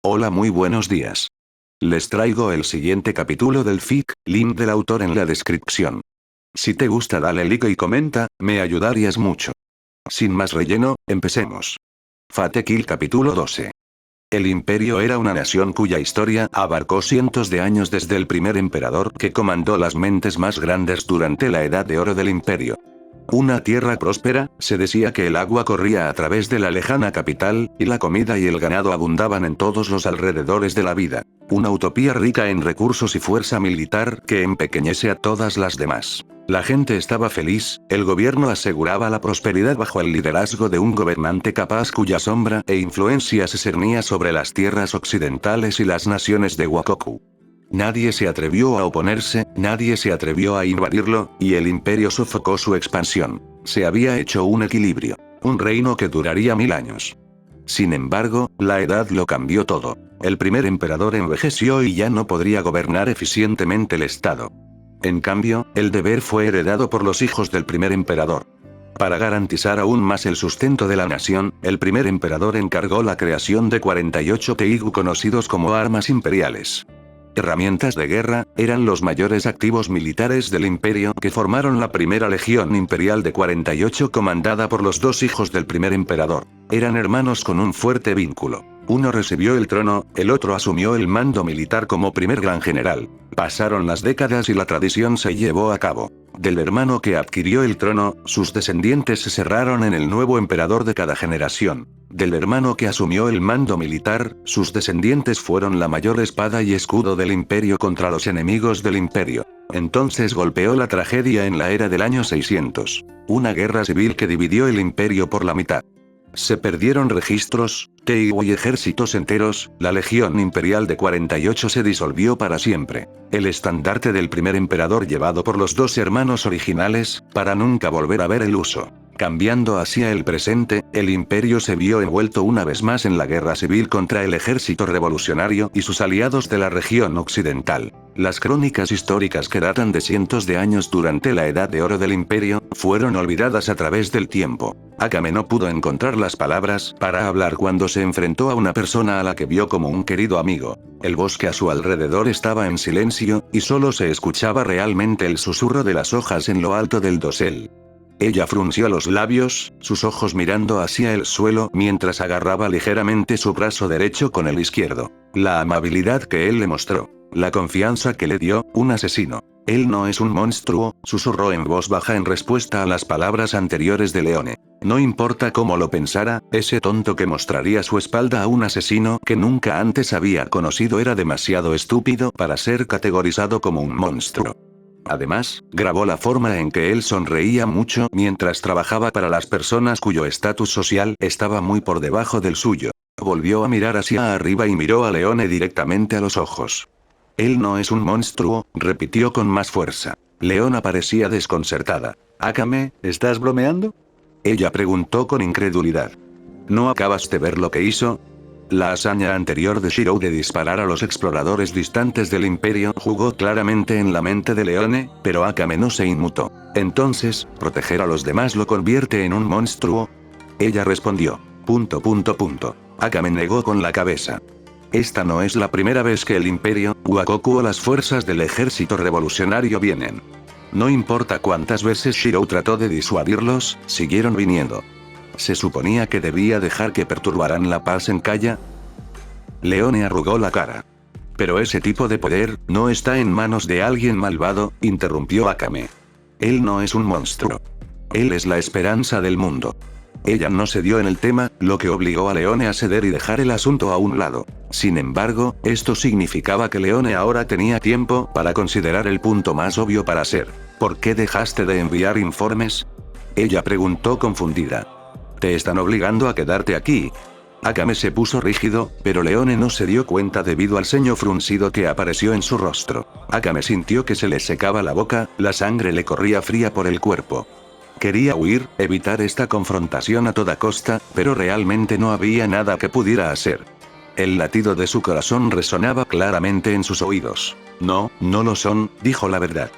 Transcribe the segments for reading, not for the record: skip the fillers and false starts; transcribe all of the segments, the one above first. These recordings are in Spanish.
Hola, muy buenos días. Les traigo el siguiente capítulo del fic, link del autor en la descripción. Si te gusta dale like y comenta, me ayudarías mucho. Sin más relleno, empecemos. Fate Kill capítulo 12. El imperio era una nación cuya historia abarcó cientos de años desde el primer emperador que comandó las mentes más grandes durante la edad de oro del imperio. Una tierra próspera, se decía que el agua corría a través de la lejana capital, y la comida y el ganado abundaban en todos los alrededores de la vida. Una utopía rica en recursos y fuerza militar que empequeñece a todas las demás. La gente estaba feliz, el gobierno aseguraba la prosperidad bajo el liderazgo de un gobernante capaz cuya sombra e influencia se cernía sobre las tierras occidentales y las naciones de Wakoku. Nadie se atrevió a oponerse, nadie se atrevió a invadirlo, y el imperio sofocó su expansión. Se había hecho un equilibrio. Un reino que duraría 1000 años. Sin embargo, la edad lo cambió todo. El primer emperador envejeció y ya no podría gobernar eficientemente el estado. En cambio, el deber fue heredado por los hijos del primer emperador. Para garantizar aún más el sustento de la nación, el primer emperador encargó la creación de 48 Teigu conocidos como armas imperiales. Herramientas de guerra, eran los mayores activos militares del imperio que formaron la primera legión imperial de 48 comandada por los dos hijos del primer emperador. Eran hermanos con un fuerte vínculo. Uno recibió el trono, el otro asumió el mando militar como primer gran general. Pasaron las décadas y la tradición se llevó a cabo. Del hermano que adquirió el trono, sus descendientes se cerraron en el nuevo emperador de cada generación. Del hermano que asumió el mando militar, sus descendientes fueron la mayor espada y escudo del imperio contra los enemigos del imperio. Entonces golpeó la tragedia en la era del año 600. Una guerra civil que dividió el imperio por la mitad. Se perdieron registros, Teigu y ejércitos enteros, la legión imperial de 48 se disolvió para siempre. El estandarte del primer emperador llevado por los dos hermanos originales, para nunca volver a ver el uso. Cambiando hacia el presente, el imperio se vio envuelto una vez más en la guerra civil contra el ejército revolucionario y sus aliados de la región occidental. Las crónicas históricas que datan de cientos de años durante la edad de oro del imperio, fueron olvidadas a través del tiempo. Akame no pudo encontrar las palabras para hablar cuando se enfrentó a una persona a la que vio como un querido amigo. El bosque a su alrededor estaba en silencio, y solo se escuchaba realmente el susurro de las hojas en lo alto del dosel. Ella frunció los labios, sus ojos mirando hacia el suelo mientras agarraba ligeramente su brazo derecho con el izquierdo. La amabilidad que él le mostró. La confianza que le dio, un asesino. Él no es un monstruo, susurró en voz baja en respuesta a las palabras anteriores de Leone. No importa cómo lo pensara, ese tonto que mostraría su espalda a un asesino que nunca antes había conocido era demasiado estúpido para ser categorizado como un monstruo. Además, grabó la forma en que él sonreía mucho mientras trabajaba para las personas cuyo estatus social estaba muy por debajo del suyo. Volvió a mirar hacia arriba y miró a Leone directamente a los ojos. Él no es un monstruo, repitió con más fuerza. Leona parecía desconcertada. Akame, ¿estás bromeando? Ella preguntó con incredulidad. ¿No acabas de ver lo que hizo? La hazaña anterior de Shirou de disparar a los exploradores distantes del imperio jugó claramente en la mente de Leone, pero Akame no se inmutó. Entonces, ¿proteger a los demás lo convierte en un monstruo? Ella respondió. Akame negó con la cabeza. Esta no es la primera vez que el imperio, Wakoku o las fuerzas del ejército revolucionario vienen. No importa cuántas veces Shirou trató de disuadirlos, siguieron viniendo. ¿Se suponía que debía dejar que perturbaran la paz en Kaya? Leone arrugó la cara. Pero ese tipo de poder, no está en manos de alguien malvado, interrumpió Akame. Él no es un monstruo. Él es la esperanza del mundo. Ella no cedió en el tema, lo que obligó a Leone a ceder y dejar el asunto a un lado. Sin embargo, esto significaba que Leone ahora tenía tiempo para considerar el punto más obvio para hacer. ¿Por qué dejaste de enviar informes? Ella preguntó confundida. ¿Te están obligando a quedarte aquí? Akame se puso rígido, pero Leone no se dio cuenta debido al ceño fruncido que apareció en su rostro. Akame sintió que se le secaba la boca, la sangre le corría fría por el cuerpo. Quería huir, evitar esta confrontación a toda costa, pero realmente no había nada que pudiera hacer. El latido de su corazón resonaba claramente en sus oídos. No, no lo son, dijo la verdad.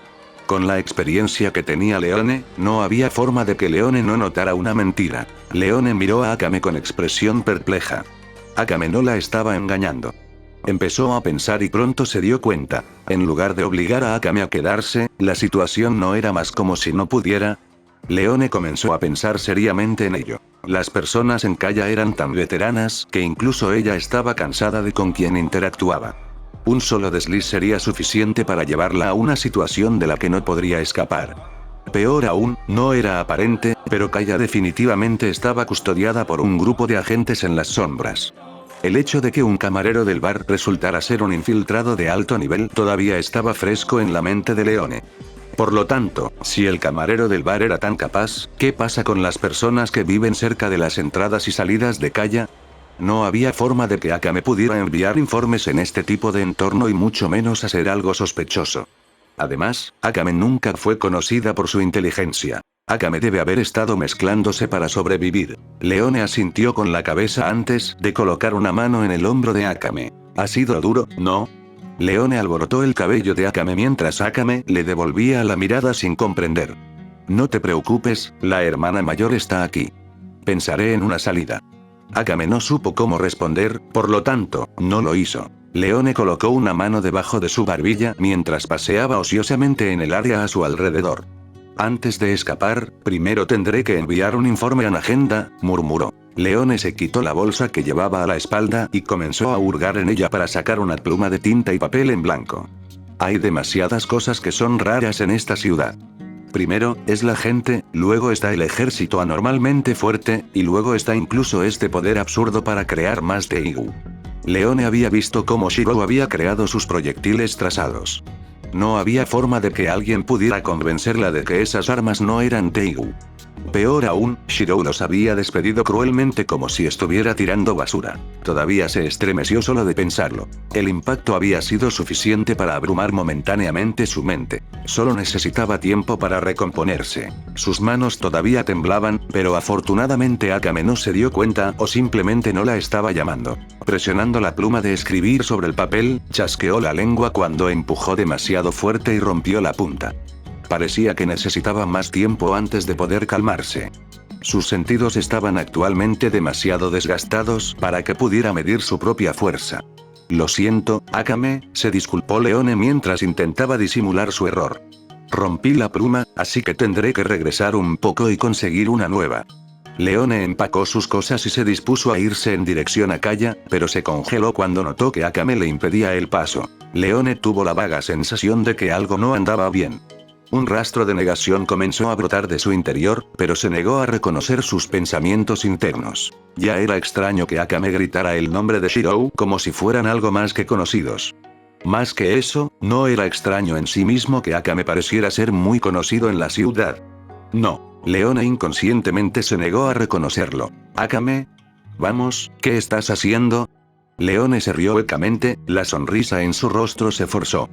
Con la experiencia que tenía Leone, no había forma de que Leone no notara una mentira. Leone miró a Akame con expresión perpleja. Akame no la estaba engañando. Empezó a pensar y pronto se dio cuenta. En lugar de obligar a Akame a quedarse, la situación no era más como si no pudiera. Leone comenzó a pensar seriamente en ello. Las personas en Kaya eran tan veteranas que incluso ella estaba cansada de con quien interactuaba. Un solo desliz sería suficiente para llevarla a una situación de la que no podría escapar. Peor aún, no era aparente, pero Kaya definitivamente estaba custodiada por un grupo de agentes en las sombras. El hecho de que un camarero del bar resultara ser un infiltrado de alto nivel todavía estaba fresco en la mente de Leone. Por lo tanto, si el camarero del bar era tan capaz, ¿qué pasa con las personas que viven cerca de las entradas y salidas de Kaya? No había forma de que Akame pudiera enviar informes en este tipo de entorno y mucho menos hacer algo sospechoso. Además, Akame nunca fue conocida por su inteligencia. Akame debe haber estado mezclándose para sobrevivir. Leone asintió con la cabeza antes de colocar una mano en el hombro de Akame. ¿Ha sido duro, no? Leone alborotó el cabello de Akame mientras Akame le devolvía la mirada sin comprender. No te preocupes, la hermana mayor está aquí. Pensaré en una salida. Akame no supo cómo responder, por lo tanto, no lo hizo. Leone colocó una mano debajo de su barbilla mientras paseaba ociosamente en el área a su alrededor. Antes de escapar, primero tendré que enviar un informe a la agenda, murmuró. Leone se quitó la bolsa que llevaba a la espalda y comenzó a hurgar en ella para sacar una pluma de tinta y papel en blanco. Hay demasiadas cosas que son raras en esta ciudad. Primero, es la gente, luego está el ejército anormalmente fuerte, y luego está incluso este poder absurdo para crear más Teigu. Leone había visto cómo Shirou había creado sus proyectiles trazados. No había forma de que alguien pudiera convencerla de que esas armas no eran Teigu. Peor aún, Shirou los había despedido cruelmente como si estuviera tirando basura. Todavía se estremeció solo de pensarlo. El impacto había sido suficiente para abrumar momentáneamente su mente. Solo necesitaba tiempo para recomponerse. Sus manos todavía temblaban, pero afortunadamente Akame no se dio cuenta o simplemente no la estaba llamando. Presionando la pluma de escribir sobre el papel, chasqueó la lengua cuando empujó demasiado fuerte y rompió la punta. Parecía que necesitaba más tiempo antes de poder calmarse. Sus sentidos estaban actualmente demasiado desgastados para que pudiera medir su propia fuerza. Lo siento, Akame, se disculpó Leone mientras intentaba disimular su error. Rompí la pluma, así que tendré que regresar un poco y conseguir una nueva. Leone empacó sus cosas y se dispuso a irse en dirección a Kaya, pero se congeló cuando notó que Akame le impedía el paso. Leone tuvo la vaga sensación de que algo no andaba bien. Un rastro de negación comenzó a brotar de su interior, pero se negó a reconocer sus pensamientos internos. Ya era extraño que Akame gritara el nombre de Shirou como si fueran algo más que conocidos. Más que eso, no era extraño en sí mismo que Akame pareciera ser muy conocido en la ciudad. No, Leone inconscientemente se negó a reconocerlo. Akame. Vamos, ¿qué estás haciendo? Leone se rió huecamente, la sonrisa en su rostro se forzó.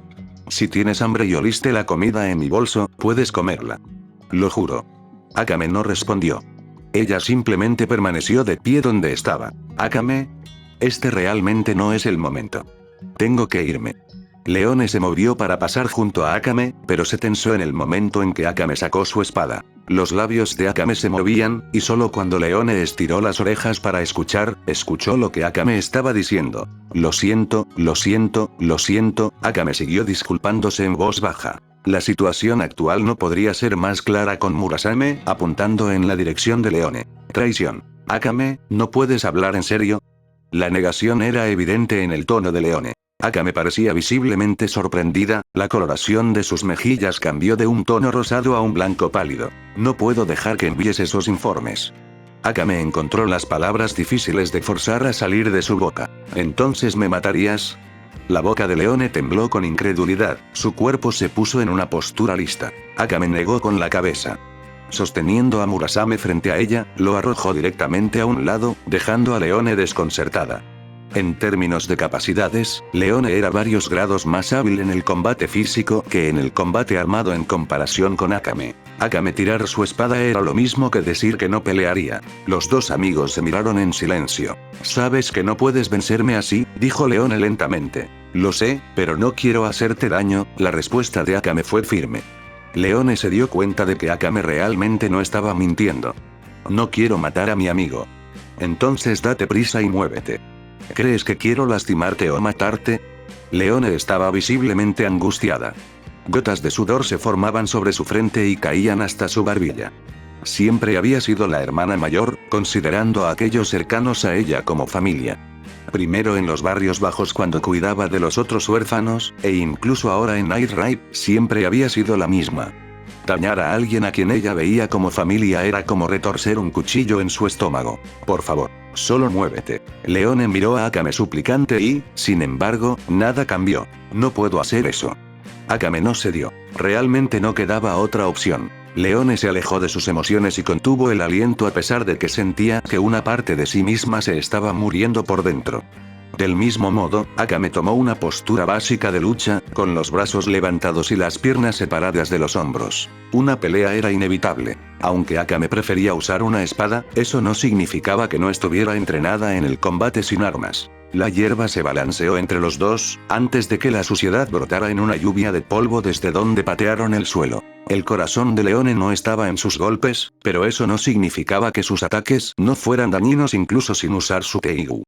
Si tienes hambre y oliste la comida en mi bolso, puedes comerla. Lo juro. Akame no respondió. Ella simplemente permaneció de pie donde estaba. Akame. Este realmente no es el momento. Tengo que irme. Leone se movió para pasar junto a Akame, pero se tensó en el momento en que Akame sacó su espada. Los labios de Akame se movían, y solo cuando Leone estiró las orejas para escuchar, escuchó lo que Akame estaba diciendo. Lo siento, lo siento, lo siento. Akame siguió disculpándose en voz baja. La situación actual no podría ser más clara con Murasame, apuntando en la dirección de Leone. Traición. Akame, ¿no puedes hablar en serio? La negación era evidente en el tono de Leone. Akame parecía visiblemente sorprendida, la coloración de sus mejillas cambió de un tono rosado a un blanco pálido. No puedo dejar que envíes esos informes. Akame encontró las palabras difíciles de forzar a salir de su boca. ¿Entonces me matarías? La boca de Leone tembló con incredulidad, su cuerpo se puso en una postura lista. Akame negó con la cabeza. Sosteniendo a Murasame frente a ella, lo arrojó directamente a un lado, dejando a Leone desconcertada. En términos de capacidades, Leone era varios grados más hábil en el combate físico que en el combate armado en comparación con Akame. Akame tirar su espada era lo mismo que decir que no pelearía. Los dos amigos se miraron en silencio. Sabes que no puedes vencerme así, dijo Leone lentamente. Lo sé, pero no quiero hacerte daño, la respuesta de Akame fue firme. Leone se dio cuenta de que Akame realmente no estaba mintiendo. No quiero matar a mi amigo. Entonces date prisa y muévete. ¿Crees que quiero lastimarte o matarte? Leone estaba visiblemente angustiada. Gotas de sudor se formaban sobre su frente y caían hasta su barbilla. Siempre había sido la hermana mayor, considerando a aquellos cercanos a ella como familia. Primero en los barrios bajos cuando cuidaba de los otros huérfanos, e incluso ahora en Night Ride, siempre había sido la misma. Dañar a alguien a quien ella veía como familia era como retorcer un cuchillo en su estómago. Por favor, solo muévete. Leone miró a Akame suplicante y, sin embargo, nada cambió. No puedo hacer eso. Akame no cedió. Realmente no quedaba otra opción. Leone se alejó de sus emociones y contuvo el aliento a pesar de que sentía que una parte de sí misma se estaba muriendo por dentro. Del mismo modo, Akame tomó una postura básica de lucha, con los brazos levantados y las piernas separadas de los hombros. Una pelea era inevitable. Aunque Akame prefería usar una espada, eso no significaba que no estuviera entrenada en el combate sin armas. La hierba se balanceó entre los dos, antes de que la suciedad brotara en una lluvia de polvo desde donde patearon el suelo. El corazón de Leone no estaba en sus golpes, pero eso no significaba que sus ataques no fueran dañinos incluso sin usar su Teigu.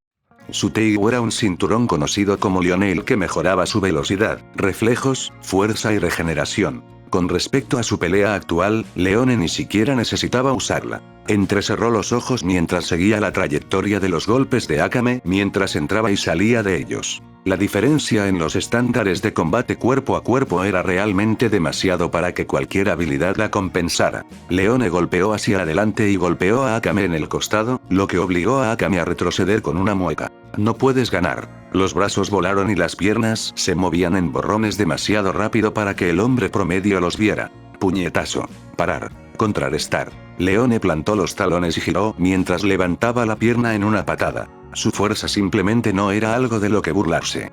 Su Teigu era un cinturón conocido como Lionel que mejoraba su velocidad, reflejos, fuerza y regeneración. Con respecto a su pelea actual, Leone ni siquiera necesitaba usarla. Entrecerró los ojos mientras seguía la trayectoria de los golpes de Akame mientras entraba y salía de ellos. La diferencia en los estándares de combate cuerpo a cuerpo era realmente demasiado para que cualquier habilidad la compensara. Leone golpeó hacia adelante y golpeó a Akame en el costado, lo que obligó a Akame a retroceder con una mueca. No puedes ganar. Los brazos volaron y las piernas se movían en borrones demasiado rápido para que el hombre promedio los viera. Puñetazo. Parar. Contrarrestar. Leone plantó los talones y giró mientras levantaba la pierna en una patada. Su fuerza simplemente no era algo de lo que burlarse.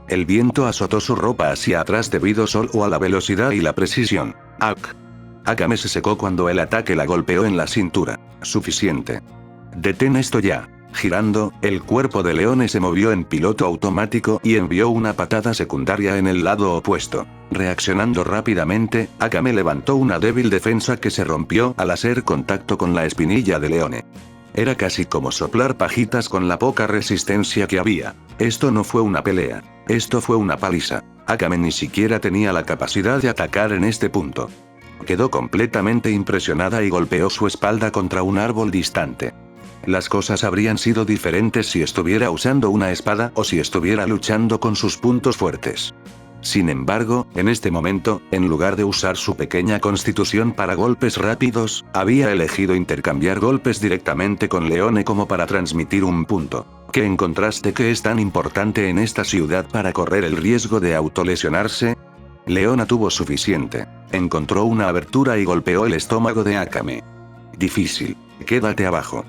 El viento azotó su ropa hacia atrás debido solo a la velocidad y la precisión. Akame se secó cuando el ataque la golpeó en la cintura. Suficiente. Detén esto ya. Girando, el cuerpo de Leone se movió en piloto automático y envió una patada secundaria en el lado opuesto. Reaccionando rápidamente, Akame levantó una débil defensa que se rompió al hacer contacto con la espinilla de Leone. Era casi como soplar pajitas con la poca resistencia que había. Esto no fue una pelea. Esto fue una paliza. Akame ni siquiera tenía la capacidad de atacar en este punto. Quedó completamente impresionada y golpeó su espalda contra un árbol distante. Las cosas habrían sido diferentes si estuviera usando una espada o si estuviera luchando con sus puntos fuertes. Sin embargo, en este momento, en lugar de usar su pequeña constitución para golpes rápidos, había elegido intercambiar golpes directamente con Leone como para transmitir un punto. ¿Qué encontraste que es tan importante en esta ciudad para correr el riesgo de autolesionarse? Leona tuvo suficiente. Encontró una abertura y golpeó el estómago de Akame. Difícil. Quédate abajo.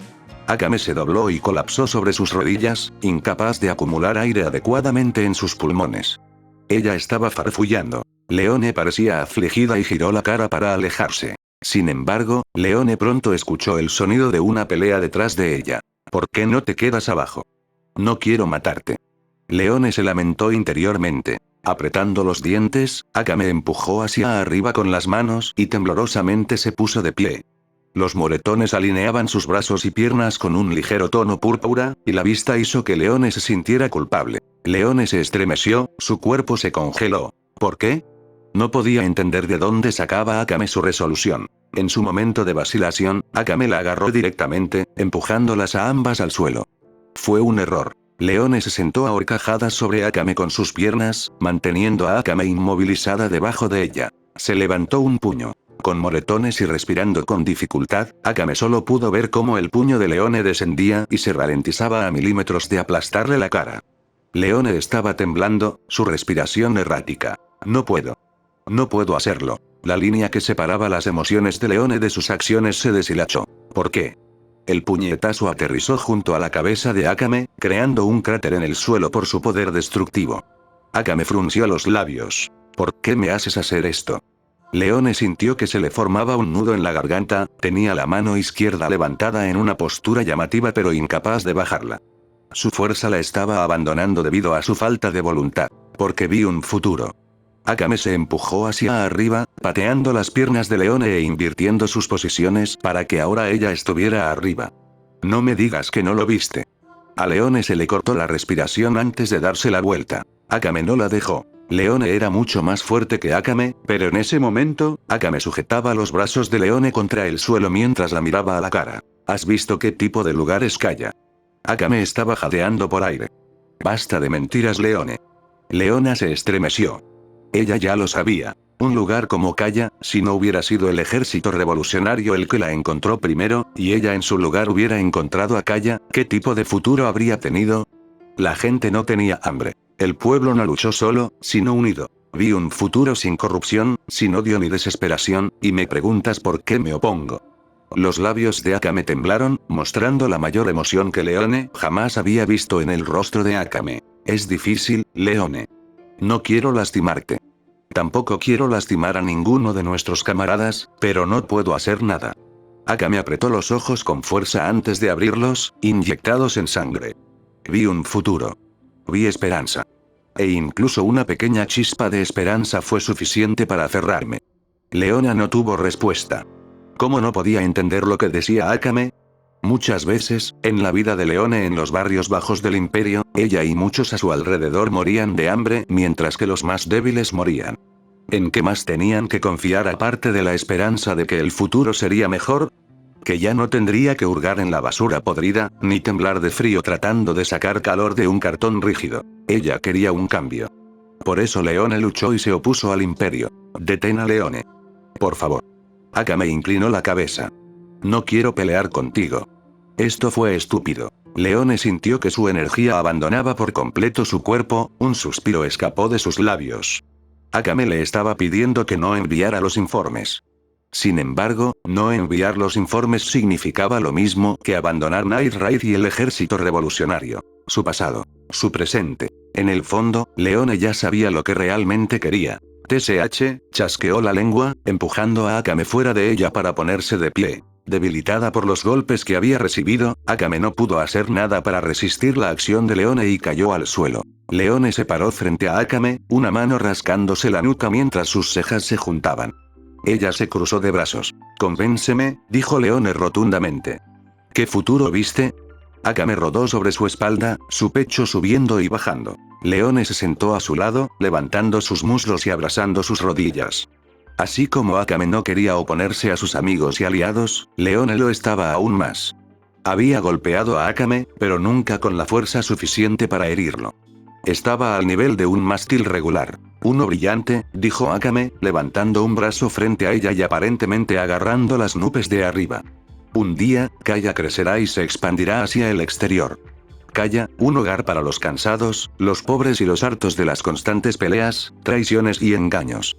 Akame se dobló y colapsó sobre sus rodillas, incapaz de acumular aire adecuadamente en sus pulmones. Ella estaba farfullando. Leone parecía afligida y giró la cara para alejarse. Sin embargo, Leone pronto escuchó el sonido de una pelea detrás de ella. ¿Por qué no te quedas abajo? No quiero matarte. Leone se lamentó interiormente. Apretando los dientes, Akame empujó hacia arriba con las manos y temblorosamente se puso de pie. Los moretones alineaban sus brazos y piernas con un ligero tono púrpura, y la vista hizo que Leone se sintiera culpable. Leone se estremeció, su cuerpo se congeló. ¿Por qué? No podía entender de dónde sacaba Akame su resolución. En su momento de vacilación, Akame la agarró directamente, empujándolas a ambas al suelo. Fue un error. Leone se sentó a horcajadas sobre Akame con sus piernas, manteniendo a Akame inmovilizada debajo de ella. Se levantó un puño. Con moretones y respirando con dificultad, Akame solo pudo ver cómo el puño de Leone descendía y se ralentizaba a milímetros de aplastarle la cara. Leone estaba temblando, su respiración errática. No puedo. No puedo hacerlo. La línea que separaba las emociones de Leone de sus acciones se deshilachó. ¿Por qué? El puñetazo aterrizó junto a la cabeza de Akame, creando un cráter en el suelo por su poder destructivo. Akame frunció los labios. ¿Por qué me haces hacer esto? Leone sintió que se le formaba un nudo en la garganta, tenía la mano izquierda levantada en una postura llamativa pero incapaz de bajarla. Su fuerza la estaba abandonando debido a su falta de voluntad. Porque vi un futuro. Akame se empujó hacia arriba, pateando las piernas de Leone e invirtiendo sus posiciones para que ahora ella estuviera arriba. No me digas que no lo viste. A Leone se le cortó la respiración antes de darse la vuelta. Akame no la dejó. Leone era mucho más fuerte que Akame, pero en ese momento, Akame sujetaba los brazos de Leone contra el suelo mientras la miraba a la cara. ¿Has visto qué tipo de lugar es Kaya? Akame estaba jadeando por aire. Basta de mentiras, Leone. Leona se estremeció. Ella ya lo sabía. Un lugar como Kaya, si no hubiera sido el ejército revolucionario el que la encontró primero, y ella en su lugar hubiera encontrado a Kaya, ¿qué tipo de futuro habría tenido? La gente no tenía hambre. El pueblo no luchó solo, sino unido. Vi un futuro sin corrupción, sin odio ni desesperación, y me preguntas por qué me opongo. Los labios de Akame temblaron, mostrando la mayor emoción que Leone jamás había visto en el rostro de Akame. Es difícil, Leone. No quiero lastimarte. Tampoco quiero lastimar a ninguno de nuestros camaradas, pero no puedo hacer nada. Akame apretó los ojos con fuerza antes de abrirlos, inyectados en sangre. Vi un futuro. Vi esperanza. E incluso una pequeña chispa de esperanza fue suficiente para aferrarme. Leona no tuvo respuesta. ¿Cómo no podía entender lo que decía Akame? Muchas veces, en la vida de Leone en los barrios bajos del imperio, ella y muchos a su alrededor morían de hambre mientras que los más débiles morían. ¿En qué más tenían que confiar aparte de la esperanza de que el futuro sería mejor? Que ya no tendría que hurgar en la basura podrida, ni temblar de frío tratando de sacar calor de un cartón rígido. Ella quería un cambio. Por eso Leone luchó y se opuso al imperio. Detén a Leone. Por favor. Akame inclinó la cabeza. No quiero pelear contigo. Esto fue estúpido. Leone sintió que su energía abandonaba por completo su cuerpo, un suspiro escapó de sus labios. Akame le estaba pidiendo que no enviara los informes. Sin embargo, no enviar los informes significaba lo mismo que abandonar Night Raid y el ejército revolucionario. Su pasado. Su presente. En el fondo, Leone ya sabía lo que realmente quería. TSH, chasqueó la lengua, empujando a Akame fuera de ella para ponerse de pie. Debilitada por los golpes que había recibido, Akame no pudo hacer nada para resistir la acción de Leone y cayó al suelo. Leone se paró frente a Akame, una mano rascándose la nuca mientras sus cejas se juntaban. Ella se cruzó de brazos. Convénceme, dijo Leone rotundamente. ¿Qué futuro viste? Akame rodó sobre su espalda, su pecho subiendo y bajando. Leone se sentó a su lado, levantando sus muslos y abrazando sus rodillas. Así como Akame no quería oponerse a sus amigos y aliados, Leone lo estaba aún más. Había golpeado a Akame, pero nunca con la fuerza suficiente para herirlo. Estaba al nivel de un mástil regular. Uno brillante, dijo Akame, levantando un brazo frente a ella y aparentemente agarrando las nubes de arriba. Un día, Kaya crecerá y se expandirá hacia el exterior. Kaya, un hogar para los cansados, los pobres y los hartos de las constantes peleas, traiciones y engaños.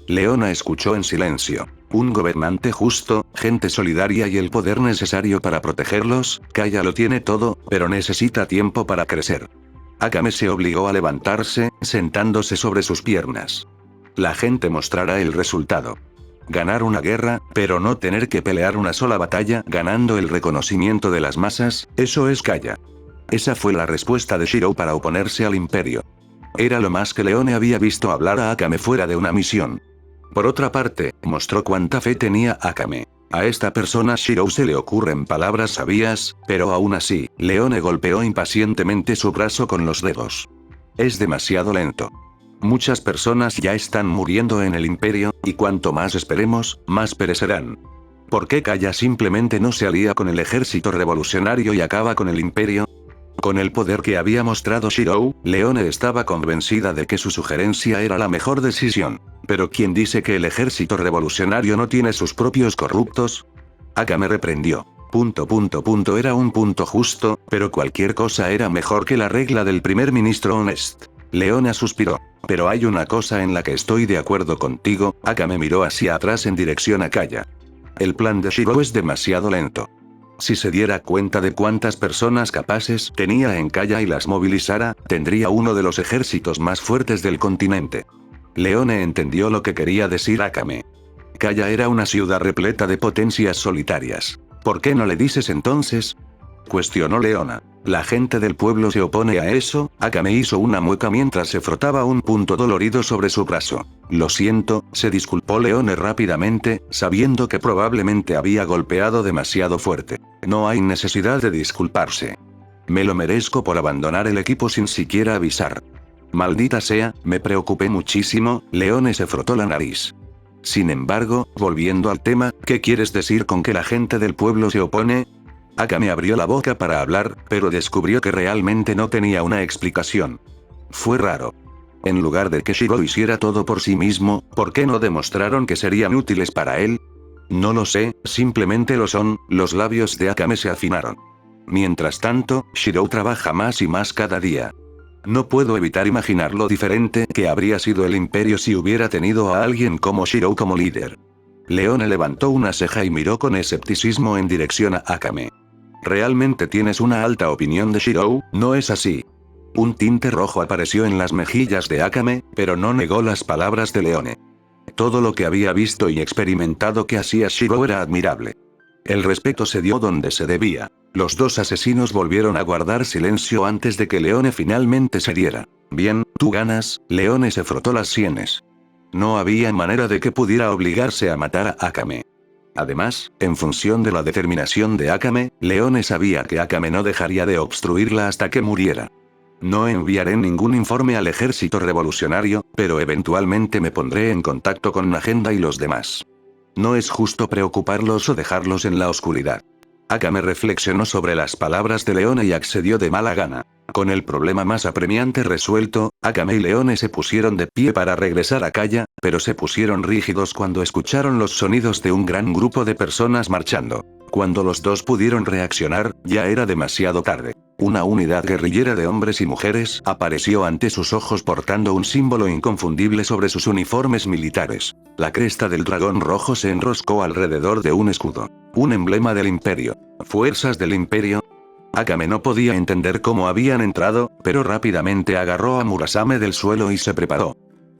Leona escuchó en silencio. Un gobernante justo, gente solidaria y el poder necesario para protegerlos. Kaya lo tiene todo, pero necesita tiempo para crecer. Akame se obligó a levantarse, sentándose sobre sus piernas. La gente mostrará el resultado. Ganar una guerra, pero no tener que pelear una sola batalla, ganando el reconocimiento de las masas, eso es Kaya. Esa fue la respuesta de Shirou para oponerse al imperio. Era lo más que Leone había visto hablar a Akame fuera de una misión. Por otra parte, mostró cuánta fe tenía Akame. A esta persona Shirou se le ocurren palabras sabias, pero aún así, Leone golpeó impacientemente su brazo con los dedos. Es demasiado lento. Muchas personas ya están muriendo en el imperio, y cuanto más esperemos, más perecerán. ¿Por qué Kaya simplemente no se alía con el ejército revolucionario y acaba con el imperio? Con el poder que había mostrado Shirou, Leone estaba convencida de que su sugerencia era la mejor decisión. Pero ¿quién dice que el ejército revolucionario no tiene sus propios corruptos? Akame reprendió. Era un punto justo, pero cualquier cosa era mejor que la regla del primer ministro Honest. Leona suspiró. Pero hay una cosa en la que estoy de acuerdo contigo. Akame miró hacia atrás en dirección a Kaya. El plan de Shirou es demasiado lento. Si se diera cuenta de cuántas personas capaces tenía en Kaya y las movilizara, tendría uno de los ejércitos más fuertes del continente. Leone entendió lo que quería decir Akame. Kaya era una ciudad repleta de potencias solitarias. ¿Por qué no le dices entonces? Cuestionó Leona. La gente del pueblo se opone a eso. Akame hizo una mueca mientras se frotaba un punto dolorido sobre su brazo. Lo siento, se disculpó Leone rápidamente, sabiendo que probablemente había golpeado demasiado fuerte. No hay necesidad de disculparse. Me lo merezco por abandonar el equipo sin siquiera avisar. Maldita sea, me preocupé muchísimo. Leone se frotó la nariz. Sin embargo, volviendo al tema, ¿qué quieres decir con que la gente del pueblo se opone? Akame abrió la boca para hablar, pero descubrió que realmente no tenía una explicación. Fue raro. En lugar de que Shiro hiciera todo por sí mismo, ¿por qué no demostraron que serían útiles para él? No lo sé, simplemente lo son. Los labios de Akame se afinaron. Mientras tanto, Shiro trabaja más y más cada día. No puedo evitar imaginar lo diferente que habría sido el imperio si hubiera tenido a alguien como Shiro como líder. Leone levantó una ceja y miró con escepticismo en dirección a Akame. Realmente tienes una alta opinión de Shiro, ¿no es así? Un tinte rojo apareció en las mejillas de Akame, pero no negó las palabras de Leone. Todo lo que había visto y experimentado que hacía Shiro era admirable. El respeto se dio donde se debía. Los dos asesinos volvieron a guardar silencio antes de que Leone finalmente se diera. Bien, tú ganas. Leone se frotó las sienes. No había manera de que pudiera obligarse a matar a Akame. Además, en función de la determinación de Akame, Leone sabía que Akame no dejaría de obstruirla hasta que muriera. No enviaré ningún informe al ejército revolucionario, pero eventualmente me pondré en contacto con Agenda y los demás. No es justo preocuparlos o dejarlos en la oscuridad. Akame reflexionó sobre las palabras de Leone y accedió de mala gana. Con el problema más apremiante resuelto, Akame y Leone se pusieron de pie para regresar a Kaya, pero se pusieron rígidos cuando escucharon los sonidos de un gran grupo de personas marchando. Cuando los dos pudieron reaccionar, ya era demasiado tarde. Una unidad guerrillera de hombres y mujeres apareció ante sus ojos portando un símbolo inconfundible sobre sus uniformes militares. La cresta del dragón rojo se enroscó alrededor de un escudo. Un emblema del imperio. ¿Fuerzas del imperio? Akame no podía entender cómo habían entrado, pero rápidamente agarró a Murasame del suelo y se preparó.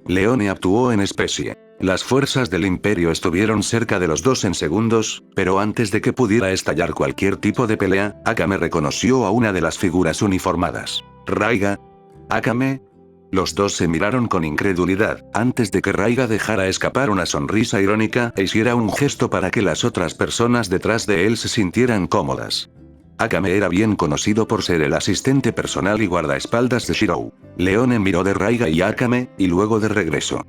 Leone actuó en especie. Las fuerzas del imperio estuvieron cerca de los dos en segundos, pero antes de que pudiera estallar cualquier tipo de pelea, Akame reconoció a una de las figuras uniformadas. ¿Raiga? ¿Akame? Los dos se miraron con incredulidad, antes de que Raiga dejara escapar una sonrisa irónica e hiciera un gesto para que las otras personas detrás de él se sintieran cómodas. Akame era bien conocido por ser el asistente personal y guardaespaldas de Shiro. Leone miró de Raiga y Akame, y luego de regreso.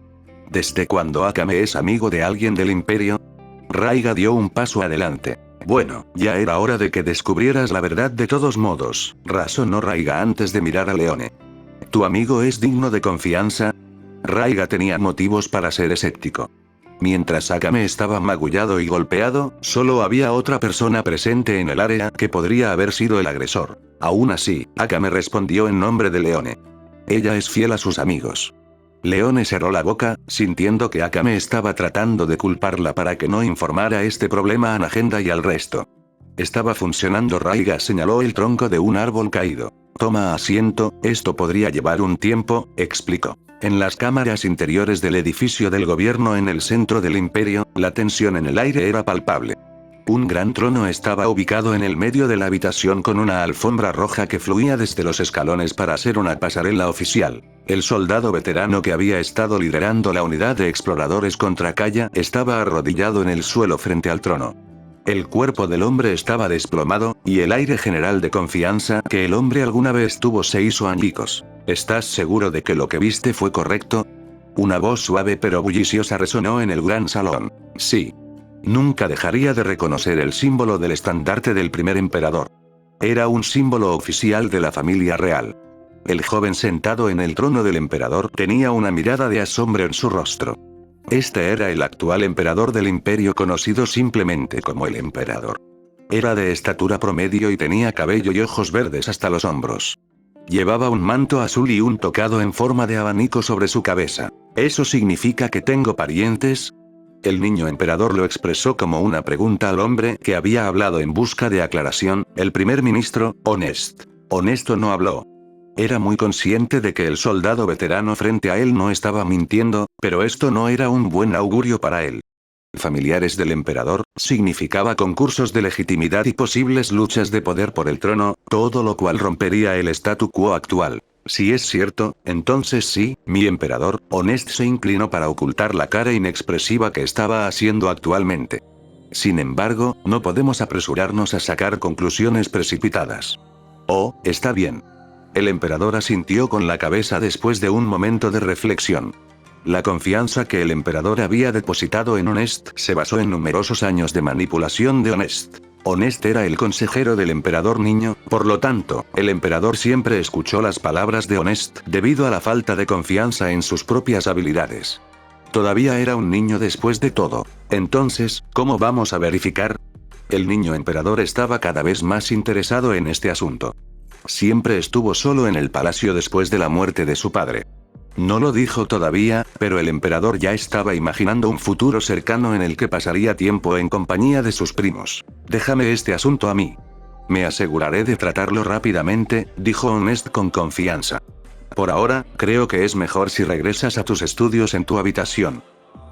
¿Desde cuándo Akame es amigo de alguien del imperio? Raiga dio un paso adelante. Bueno, ya era hora de que descubrieras la verdad de todos modos, razonó Raiga antes de mirar a Leone. ¿Tu amigo es digno de confianza? Raiga tenía motivos para ser escéptico. Mientras Akame estaba magullado y golpeado, solo había otra persona presente en el área que podría haber sido el agresor. Aún así, Akame respondió en nombre de Leone. Ella es fiel a sus amigos. Leone cerró la boca, sintiendo que Akame estaba tratando de culparla para que no informara este problema a Agenda y al resto. Estaba funcionando. Raiga señaló el tronco de un árbol caído. Toma asiento, esto podría llevar un tiempo, explicó. En las cámaras interiores del edificio del gobierno en el centro del imperio, la tensión en el aire era palpable. Un gran trono estaba ubicado en el medio de la habitación con una alfombra roja que fluía desde los escalones para hacer una pasarela oficial. El soldado veterano que había estado liderando la unidad de exploradores contra Kaya estaba arrodillado en el suelo frente al trono. El cuerpo del hombre estaba desplomado, y el aire general de confianza que el hombre alguna vez tuvo se hizo añicos. ¿Estás seguro de que lo que viste fue correcto? Una voz suave pero bulliciosa resonó en el gran salón. Sí. Nunca dejaría de reconocer el símbolo del estandarte del primer emperador. Era un símbolo oficial de la familia real. El joven sentado en el trono del emperador tenía una mirada de asombro en su rostro. Este era el actual emperador del imperio conocido simplemente como el emperador. Era de estatura promedio y tenía cabello y ojos verdes hasta los hombros. Llevaba un manto azul y un tocado en forma de abanico sobre su cabeza. ¿Eso significa que tengo parientes? El niño emperador lo expresó como una pregunta al hombre que había hablado en busca de aclaración, el primer ministro, Honest. Honesto no habló. Era muy consciente de que el soldado veterano frente a él no estaba mintiendo, pero esto no era un buen augurio para él. Familiares del emperador, significaba concursos de legitimidad y posibles luchas de poder por el trono, todo lo cual rompería el statu quo actual. Si es cierto, entonces sí, mi emperador. Honest se inclinó para ocultar la cara inexpresiva que estaba haciendo actualmente. Sin embargo, no podemos apresurarnos a sacar conclusiones precipitadas. Oh, está bien. El emperador asintió con la cabeza después de un momento de reflexión. La confianza que el emperador había depositado en Honest se basó en numerosos años de manipulación de Honest. Honest era el consejero del emperador niño, por lo tanto, el emperador siempre escuchó las palabras de Honest debido a la falta de confianza en sus propias habilidades. Todavía era un niño después de todo. Entonces, ¿cómo vamos a verificar? El niño emperador estaba cada vez más interesado en este asunto. Siempre estuvo solo en el palacio después de la muerte de su padre. No lo dijo todavía, pero el emperador ya estaba imaginando un futuro cercano en el que pasaría tiempo en compañía de sus primos. Déjame este asunto a mí. Me aseguraré de tratarlo rápidamente, dijo Honest con confianza. Por ahora, creo que es mejor si regresas a tus estudios en tu habitación.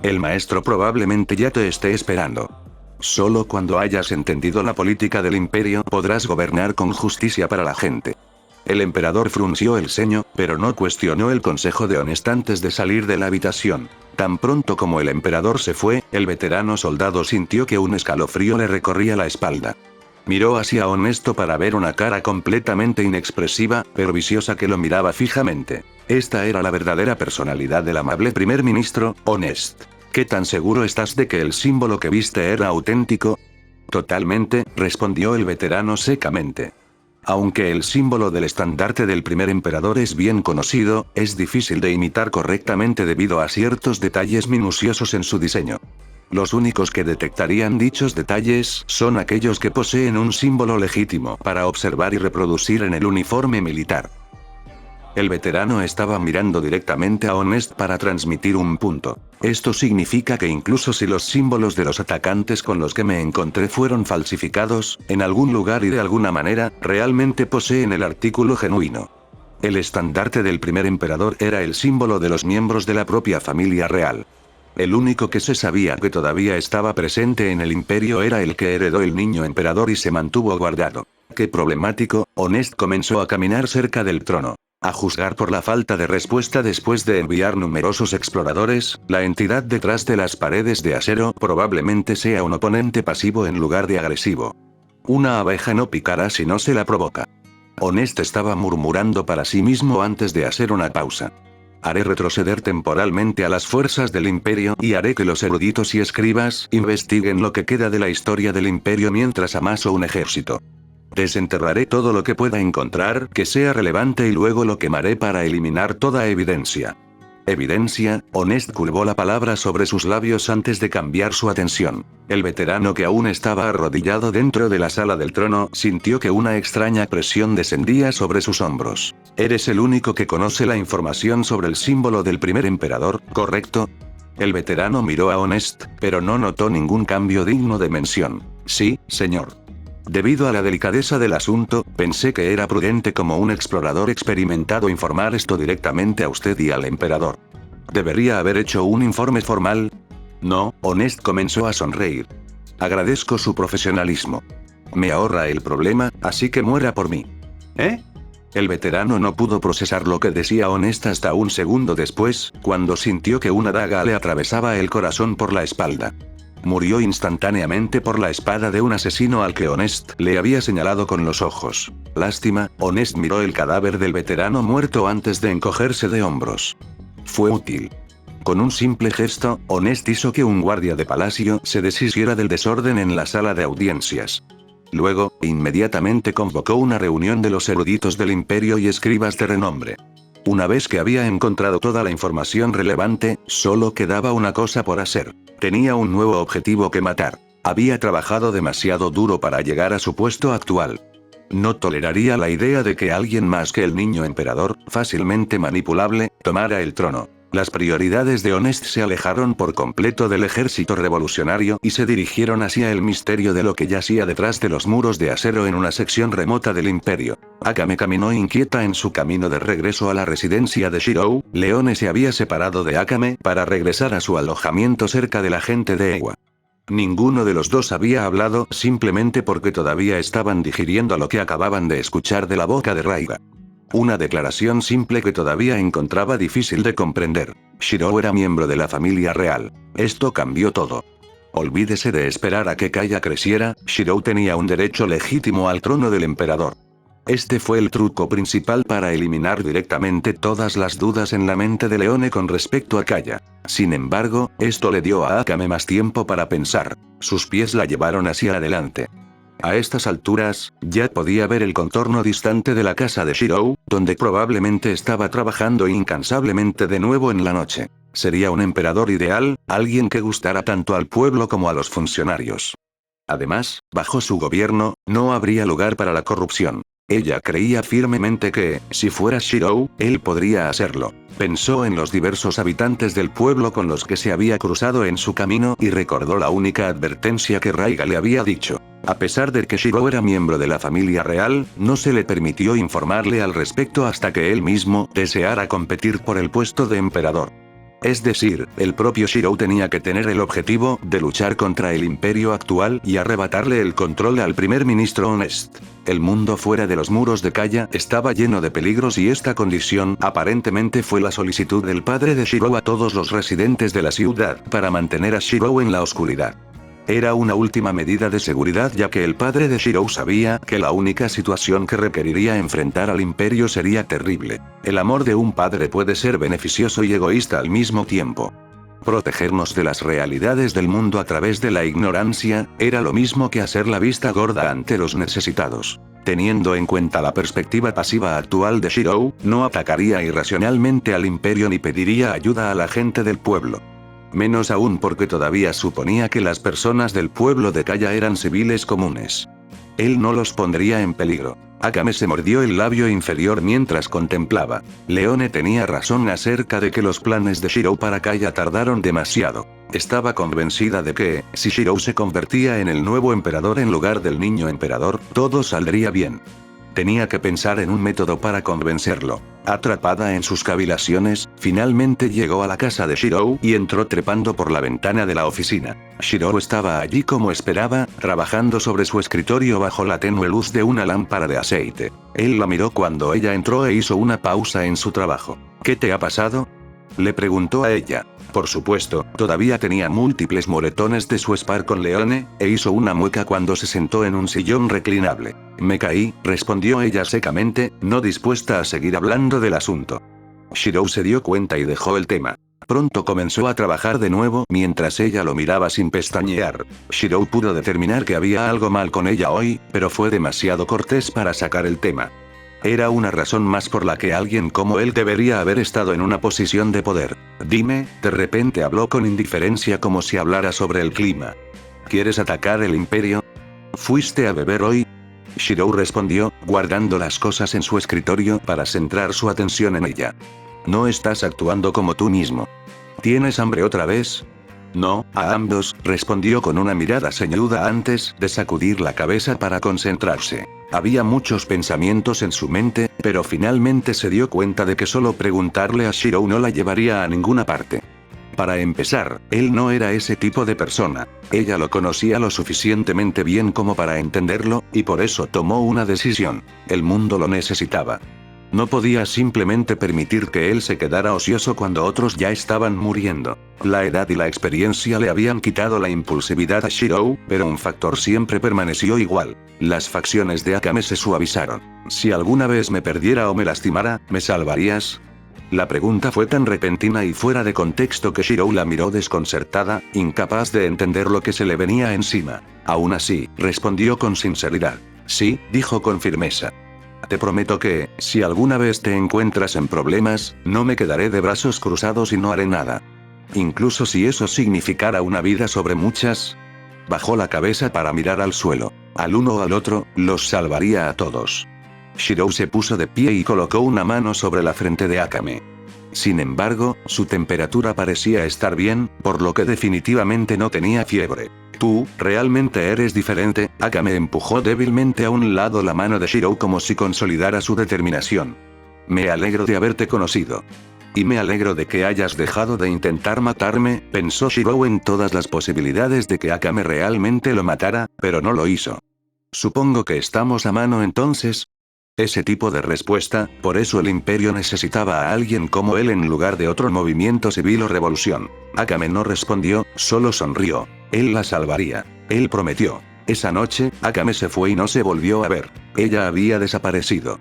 El maestro probablemente ya te esté esperando. Solo cuando hayas entendido la política del imperio podrás gobernar con justicia para la gente. El emperador frunció el ceño, pero no cuestionó el consejo de Honest antes de salir de la habitación. Tan pronto como el emperador se fue, el veterano soldado sintió que un escalofrío le recorría la espalda. Miró hacia Honest para ver una cara completamente inexpresiva, pero viciosa que lo miraba fijamente. Esta era la verdadera personalidad del amable primer ministro, Honest. ¿Qué tan seguro estás de que el símbolo que viste era auténtico? Totalmente, respondió el veterano secamente. Aunque el símbolo del estandarte del primer emperador es bien conocido, es difícil de imitar correctamente debido a ciertos detalles minuciosos en su diseño. Los únicos que detectarían dichos detalles son aquellos que poseen un símbolo legítimo para observar y reproducir en el uniforme militar. El veterano estaba mirando directamente a Honest para transmitir un punto. Esto significa que incluso si los símbolos de los atacantes con los que me encontré fueron falsificados, en algún lugar y de alguna manera, realmente poseen el artículo genuino. El estandarte del primer emperador era el símbolo de los miembros de la propia familia real. El único que se sabía que todavía estaba presente en el imperio era el que heredó el niño emperador y se mantuvo guardado. Qué problemático, Honest comenzó a caminar cerca del trono. A juzgar por la falta de respuesta después de enviar numerosos exploradores, la entidad detrás de las paredes de acero probablemente sea un oponente pasivo en lugar de agresivo. Una abeja no picará si no se la provoca. Honest estaba murmurando para sí mismo antes de hacer una pausa. Haré retroceder temporalmente a las fuerzas del imperio y haré que los eruditos y escribas investiguen lo que queda de la historia del imperio mientras amaso un ejército. Desenterraré todo lo que pueda encontrar que sea relevante y luego lo quemaré para eliminar toda evidencia. Evidencia, Honest curvó la palabra sobre sus labios antes de cambiar su atención. El veterano que aún estaba arrodillado dentro de la sala del trono sintió que una extraña presión descendía sobre sus hombros. Eres el único que conoce la información sobre el símbolo del primer emperador, ¿correcto? El veterano miró a Honest, pero no notó ningún cambio digno de mención. Sí, señor. Debido a la delicadeza del asunto, pensé que era prudente como un explorador experimentado informar esto directamente a usted y al emperador. ¿Debería haber hecho un informe formal? No, Honest comenzó a sonreír. Agradezco su profesionalismo. Me ahorra el problema, así que muera por mí. ¿Eh? El veterano no pudo procesar lo que decía Honest hasta un segundo después, cuando sintió que una daga le atravesaba el corazón por la espalda. Murió instantáneamente por la espada de un asesino al que Honest le había señalado con los ojos. Lástima, Honest miró el cadáver del veterano muerto antes de encogerse de hombros. Fue útil. Con un simple gesto, Honest hizo que un guardia de palacio se deshiciera del desorden en la sala de audiencias. Luego, inmediatamente convocó una reunión de los eruditos del imperio y escribas de renombre. Una vez que había encontrado toda la información relevante, solo quedaba una cosa por hacer. Tenía un nuevo objetivo que matar. Había trabajado demasiado duro para llegar a su puesto actual. No toleraría la idea de que alguien más que el niño emperador, fácilmente manipulable, tomara el trono. Las prioridades de Honest se alejaron por completo del ejército revolucionario y se dirigieron hacia el misterio de lo que yacía detrás de los muros de acero en una sección remota del imperio. Akame caminó inquieta en su camino de regreso a la residencia de Shirou. Leone se había separado de Akame para regresar a su alojamiento cerca de la gente de Ewa. Ninguno de los dos había hablado simplemente porque todavía estaban digiriendo lo que acababan de escuchar de la boca de Raiga. Una declaración simple que todavía encontraba difícil de comprender. Shirou era miembro de la familia real. Esto cambió todo. Olvídese de esperar a que Kaya creciera, Shirou tenía un derecho legítimo al trono del emperador. Este fue el truco principal para eliminar directamente todas las dudas en la mente de Leone con respecto a Kaya. Sin embargo, esto le dio a Akame más tiempo para pensar. Sus pies la llevaron hacia adelante. A estas alturas, ya podía ver el contorno distante de la casa de Shirou, donde probablemente estaba trabajando incansablemente de nuevo en la noche. Sería un emperador ideal, alguien que gustara tanto al pueblo como a los funcionarios. Además, bajo su gobierno, no habría lugar para la corrupción. Ella creía firmemente que, si fuera Shirou, él podría hacerlo. Pensó en los diversos habitantes del pueblo con los que se había cruzado en su camino y recordó la única advertencia que Raiga le había dicho. A pesar de que Shirou era miembro de la familia real, no se le permitió informarle al respecto hasta que él mismo deseara competir por el puesto de emperador. Es decir, el propio Shirou tenía que tener el objetivo de luchar contra el imperio actual y arrebatarle el control al primer ministro Honest. El mundo fuera de los muros de Kaya estaba lleno de peligros y esta condición aparentemente fue la solicitud del padre de Shirou a todos los residentes de la ciudad para mantener a Shirou en la oscuridad. Era una última medida de seguridad ya que el padre de Shirou sabía que la única situación que requeriría enfrentar al imperio sería terrible. El amor de un padre puede ser beneficioso y egoísta al mismo tiempo. Protegernos de las realidades del mundo a través de la ignorancia, era lo mismo que hacer la vista gorda ante los necesitados. Teniendo en cuenta la perspectiva pasiva actual de Shirou, no atacaría irracionalmente al imperio ni pediría ayuda a la gente del pueblo. Menos aún porque todavía suponía que las personas del pueblo de Kaya eran civiles comunes. Él no los pondría en peligro. Akame se mordió el labio inferior mientras contemplaba. Leone tenía razón acerca de que los planes de Shirou para Kaya tardaron demasiado. Estaba convencida de que, si Shirou se convertía en el nuevo emperador en lugar del niño emperador, todo saldría bien. Tenía que pensar en un método para convencerlo. Atrapada en sus cavilaciones, finalmente llegó a la casa de Shirou y entró trepando por la ventana de la oficina. Shirou estaba allí como esperaba, trabajando sobre su escritorio bajo la tenue luz de una lámpara de aceite. Él la miró cuando ella entró e hizo una pausa en su trabajo. ¿Qué te ha pasado?, le preguntó a ella. Por supuesto, todavía tenía múltiples moretones de su spar con Leone, e hizo una mueca cuando se sentó en un sillón reclinable. Me caí, respondió ella secamente, no dispuesta a seguir hablando del asunto. Shirou se dio cuenta y dejó el tema. Pronto comenzó a trabajar de nuevo mientras ella lo miraba sin pestañear. Shirou pudo determinar que había algo mal con ella hoy, pero fue demasiado cortés para sacar el tema. Era una razón más por la que alguien como él debería haber estado en una posición de poder. Dime, de repente habló con indiferencia como si hablara sobre el clima. ¿Quieres atacar el imperio? ¿Fuiste a beber hoy? Shirou respondió, guardando las cosas en su escritorio para centrar su atención en ella. No estás actuando como tú mismo. ¿Tienes hambre otra vez? No, a ambos, respondió con una mirada ceñuda antes de sacudir la cabeza para concentrarse. Había muchos pensamientos en su mente, pero finalmente se dio cuenta de que solo preguntarle a Shirou no la llevaría a ninguna parte. Para empezar, él no era ese tipo de persona. Ella lo conocía lo suficientemente bien como para entenderlo, y por eso tomó una decisión. El mundo lo necesitaba. No podía simplemente permitir que él se quedara ocioso cuando otros ya estaban muriendo. La edad y la experiencia le habían quitado la impulsividad a Shirou, pero un factor siempre permaneció igual. Las facciones de Akame se suavizaron. Si alguna vez me perdiera o me lastimara, ¿me salvarías? La pregunta fue tan repentina y fuera de contexto que Shirou la miró desconcertada, incapaz de entender lo que se le venía encima. Aún así, respondió con sinceridad. Sí, dijo con firmeza. Te prometo que, si alguna vez te encuentras en problemas, no me quedaré de brazos cruzados y no haré nada. Incluso si eso significara una vida sobre muchas. Bajó la cabeza para mirar al suelo. Al uno o al otro, los salvaría a todos. Shirou se puso de pie y colocó una mano sobre la frente de Akame. Sin embargo, su temperatura parecía estar bien, por lo que definitivamente no tenía fiebre. Tú, realmente eres diferente. Akame empujó débilmente a un lado la mano de Shirou como si consolidara su determinación. Me alegro de haberte conocido. Y me alegro de que hayas dejado de intentar matarme, pensó Shirou en todas las posibilidades de que Akame realmente lo matara, pero no lo hizo. Supongo que estamos a mano entonces. Ese tipo de respuesta, por eso el imperio necesitaba a alguien como él en lugar de otro movimiento civil o revolución. Akame no respondió, solo sonrió. Él la salvaría. Él prometió. Esa noche, Akame se fue y no se volvió a ver. Ella había desaparecido.